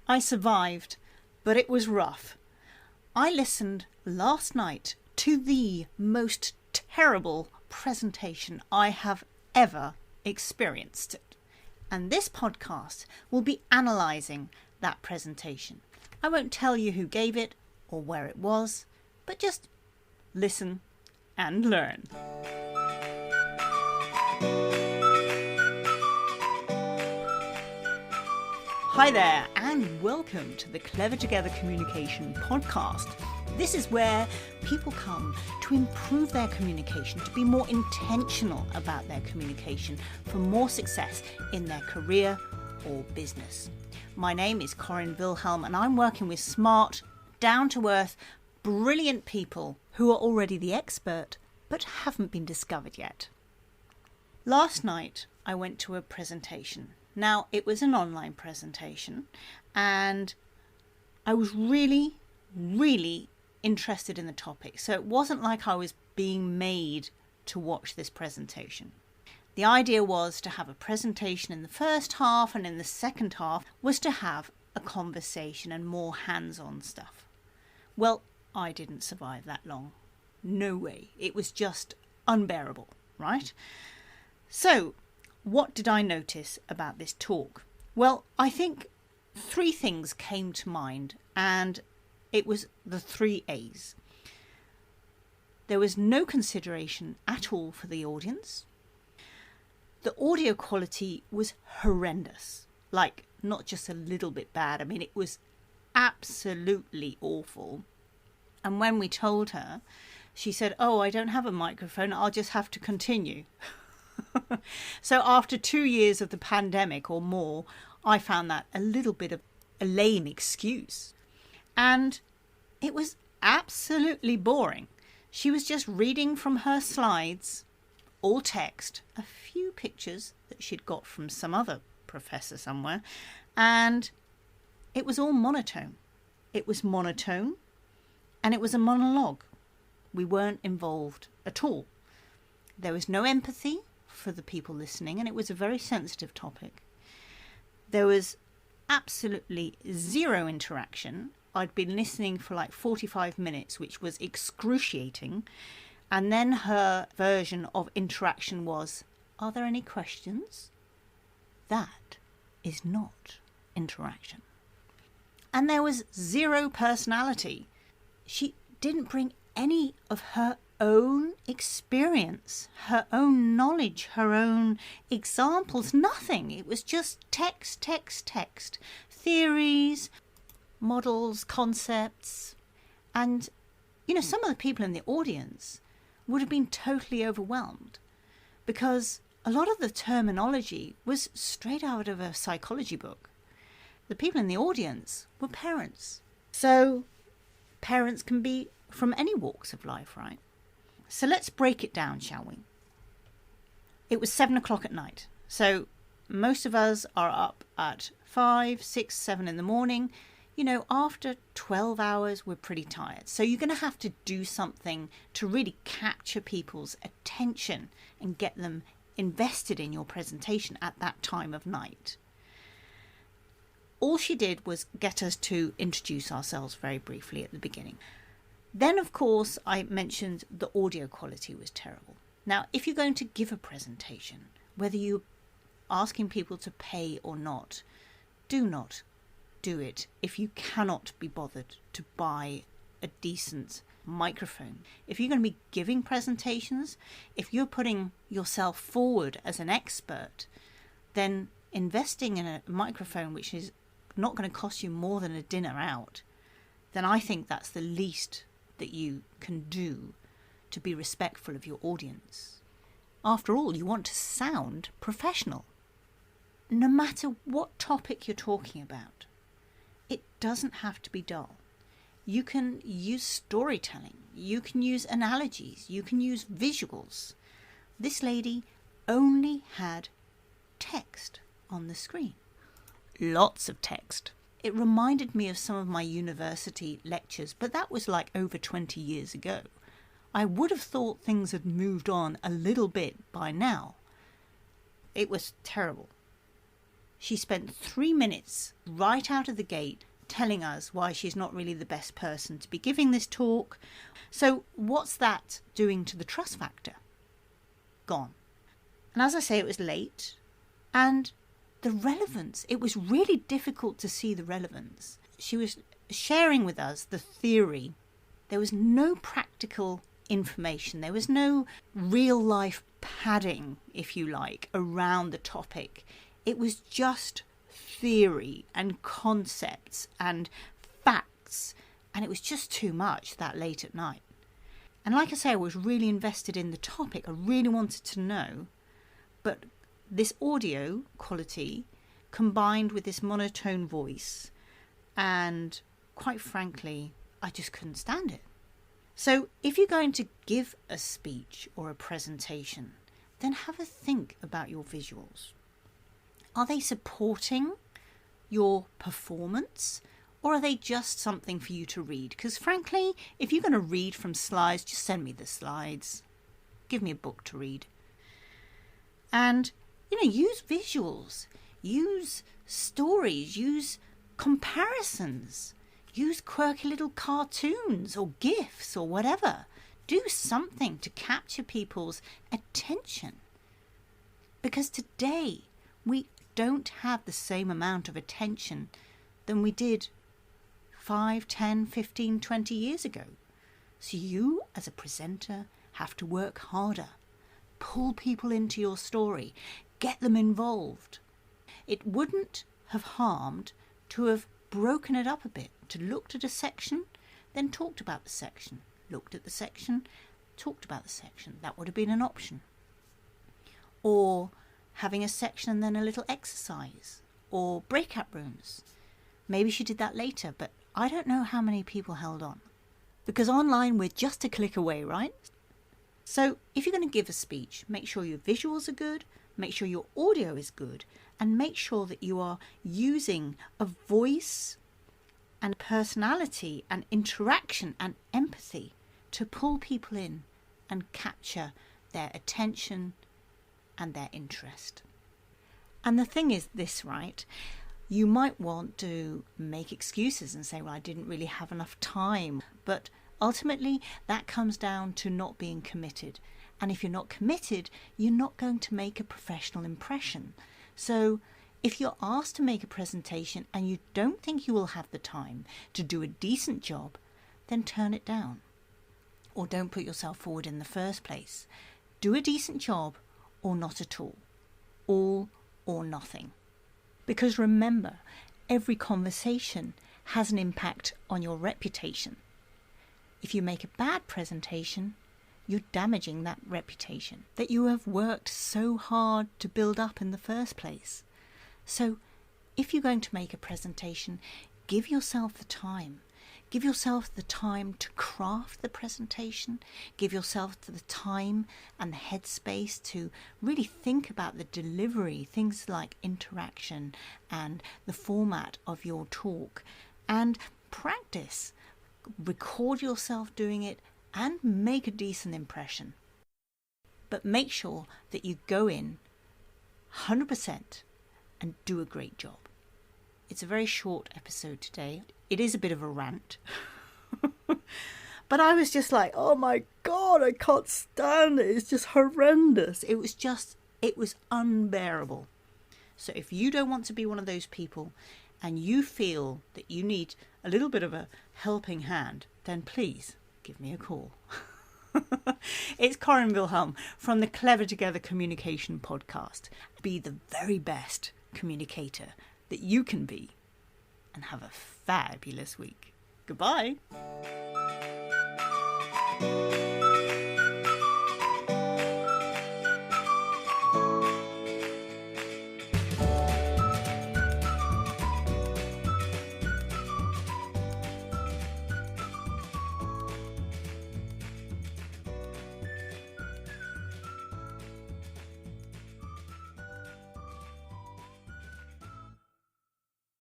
I survived, but it was rough. I listened last night to the most terrible presentation I have ever experienced. And this podcast will be analysing that presentation. I won't tell you who gave it or where it was, but just listen and learn. Hi there, and welcome to the Clever Together Communication podcast. This is where people come to improve their communication, to be more intentional about their communication for more success in their career or business. My name is Corinne Wilhelm, and I'm working with smart, down-to-earth, brilliant people who are already the expert but haven't been discovered yet. Last night, I went to a presentation. Now, it was an online presentation, and I was really interested in the topic. So it wasn't like I was being made to watch this presentation. The idea was to have a presentation in the first half, and in the second half was to have a conversation and more hands-on stuff. Well, I didn't survive that long. No way. It was just unbearable, right? So, what did I notice about this talk? Well, I think three things came to mind, and it was the 3 A's. There was no consideration at all for the audience. The audio quality was horrendous, like not just a little bit bad. I mean, it was absolutely awful. And when we told her, she said, "Oh, I don't have a microphone, I'll just have to continue." So after 2 years of the pandemic or more, I found that a little bit of a lame excuse. And it was absolutely boring. She was just reading from her slides, all text, a few pictures that she'd got from some other professor somewhere, and it was all monotone. It was monotone, and it was a monologue. We weren't involved at all. There was no empathy for the people listening, and it was a very sensitive topic. There was absolutely zero interaction. I'd been listening for like 45 minutes, which was excruciating. And then her version of interaction was, "Are there any questions?" That is not interaction. And there was zero personality. She didn't bring any of her own experience, her own knowledge, her own examples, nothing. It was just text, theories, models, concepts. And, some of the people in the audience would have been totally overwhelmed because a lot of the terminology was straight out of a psychology book. The people in the audience were parents. So parents can be from any walks of life, right? So let's break it down, shall we? It was 7 o'clock at night. So most of us are up at 5, 6, 7 in the morning. After 12 hours, we're pretty tired. So you're going to have to do something to really capture people's attention and get them invested in your presentation at that time of night. All she did was get us to introduce ourselves very briefly at the beginning. Then, of course, I mentioned the audio quality was terrible. Now, if you're going to give a presentation, whether you're asking people to pay or not, do not do it if you cannot be bothered to buy a decent microphone. If you're going to be giving presentations, if you're putting yourself forward as an expert, then investing in a microphone which is not going to cost you more than a dinner out, then I think that's the least that you can do to be respectful of your audience. After all, you want to sound professional. No matter what topic you're talking about, it doesn't have to be dull. You can use storytelling, you can use analogies, you can use visuals. This lady only had text on the screen. Lots of text. It reminded me of some of my university lectures, but that was like over 20 years ago. I would have thought things had moved on a little bit by now. It was terrible. she spent 3 minutes right out of the gate telling us why she's not really the best person to be giving this talk. So what's that doing to the trust factor? Gone. And as I say, it was late. And the relevance, it was really difficult to see the relevance. She was sharing with us the theory. There was no practical information. There was no real life padding, if you like, around the topic. It was just theory and concepts and facts, and it was just too much that late at night. And like I say, I was really invested in the topic. I really wanted to know, but this audio quality combined with this monotone voice, and quite frankly, I just couldn't stand it. So if you're going to give a speech or a presentation, then have a think about your visuals. Are they supporting your performance, or are they just something for you to read? Because frankly, if you're going to read from slides, just send me the slides. Give me a book to read. And, use visuals, use stories, use comparisons, use quirky little cartoons or GIFs or whatever. Do something to capture people's attention. Because today, we don't have the same amount of attention than we did 5, 10, 15, 20 years ago. So you, as a presenter, have to work harder. Pull people into your story. Get them involved. It wouldn't have harmed to have broken it up a bit, to looked at a section, then talked about the section. Looked at the section, talked about the section. That would have been an option. Or having a section and then a little exercise, or breakout rooms. Maybe she did that later, but I don't know how many people held on. Because online we're just a click away, right? So if you're going to give a speech, make sure your visuals are good, make sure your audio is good, and make sure that you are using a voice and personality and interaction and empathy to pull people in and capture their attention and their interest. And the thing is this, right? You might want to make excuses and say, well, I didn't really have enough time. But ultimately, that comes down to not being committed. And if you're not committed, you're not going to make a professional impression. So if you're asked to make a presentation and you don't think you will have the time to do a decent job, then turn it down. Or don't put yourself forward in the first place. Do a decent job or not at all. All or nothing. Because remember, every conversation has an impact on your reputation. If you make a bad presentation, you're damaging that reputation that you have worked so hard to build up in the first place. So if you're going to make a presentation, give yourself the time. Give yourself the time to craft the presentation. Give yourself the time and the headspace to really think about the delivery, things like interaction and the format of your talk. And practice. Record yourself doing it and make a decent impression. But make sure that you go in 100% and do a great job. It's a very short episode today. It is a bit of a rant. But I was just like, oh my God, I can't stand it. It's just horrendous. It was unbearable. So if you don't want to be one of those people and you feel that you need a little bit of a helping hand, then please give me a call. It's Corinne Wilhelm from the Clever Together Communication Podcast. Be the very best communicator that you can be, and have a fabulous week. Goodbye.